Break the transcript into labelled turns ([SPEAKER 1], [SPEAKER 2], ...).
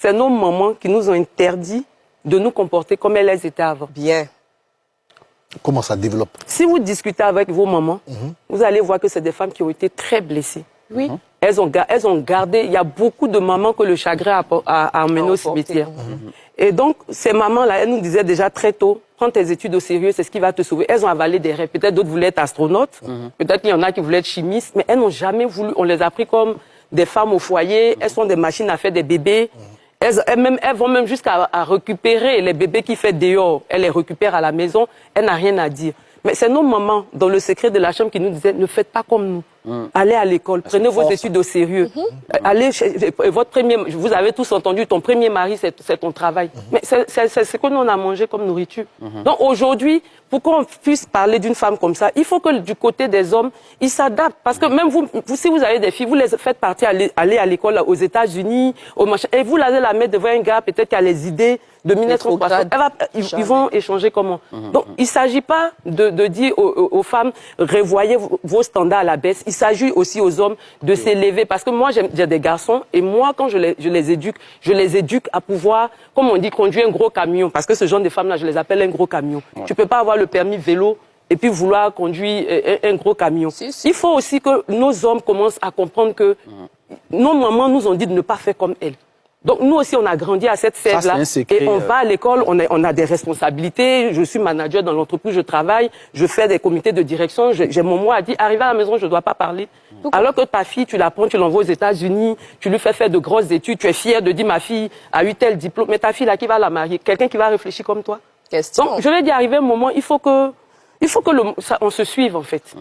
[SPEAKER 1] c'est nos mamans qui nous ont interdit de nous comporter comme elles étaient avant.
[SPEAKER 2] Bien.
[SPEAKER 3] Comment ça développe?
[SPEAKER 1] Si vous discutez avec vos mamans, vous allez voir que c'est des femmes qui ont été très blessées.
[SPEAKER 2] Oui.
[SPEAKER 1] Elles ont gardé, il y a beaucoup de mamans que le chagrin a emmené au cimetière. Et donc, ces mamans-là, elles nous disaient déjà très tôt, prends tes études au sérieux, c'est ce qui va te sauver. Elles ont avalé des rêves. Peut-être d'autres voulaient être astronautes, peut-être qu'il y en a qui voulaient être chimistes, mais elles n'ont jamais voulu, on les a pris comme des femmes au foyer, elles sont des machines à faire des bébés. Elles vont même jusqu'à récupérer les bébés qui fait dehors. Elles les récupèrent à la maison, elles n'ont rien à dire. Mais c'est nos mamans, dans le secret de la chambre, qui nous disaient, ne faites pas comme nous. Allez à l'école, prenez vos études au sérieux. Allez vous avez tous entendu, ton premier mari, c'est ton travail. Mais c'est ce que nous on a mangé comme nourriture. Donc aujourd'hui, pour qu'on puisse parler d'une femme comme ça, il faut que du côté des hommes, ils s'adaptent. Parce que même vous, si vous avez des filles, vous les faites partir aller à l'école aux États-Unis, et vous allez la mettre devant un gars, peut-être qui a les idées de ministre au poisson. Ils vont échanger comment? Donc il ne s'agit pas de dire aux femmes, revoyez vos standards à la baisse. Il s'agit aussi aux hommes de s'élever. Parce que moi, j'ai des garçons, et moi, quand je les éduque à pouvoir, comme on dit, conduire un gros camion. Parce que ce genre de femmes-là, je les appelle un gros camion. Tu ne peux pas avoir le permis vélo et puis vouloir conduire un gros camion. Il faut aussi que nos hommes commencent à comprendre que nos mamans nous ont dit de ne pas faire comme elles. Donc nous aussi, on a grandi à cette sève-là et on va à l'école, on a des responsabilités. Je suis manager dans l'entreprise, je travaille, je fais des comités de direction. J'ai mon mot à dire, arriver à la maison, je ne dois pas parler. Alors que ta fille, tu la prends, tu l'envoies aux États-Unis, tu lui fais faire de grosses études, tu es fier de dire ma fille a eu tel diplôme, mais ta fille là, qui va la marier? Quelqu'un qui va réfléchir comme toi? Donc je vais dire, arriver un moment, il faut que on se suive en fait.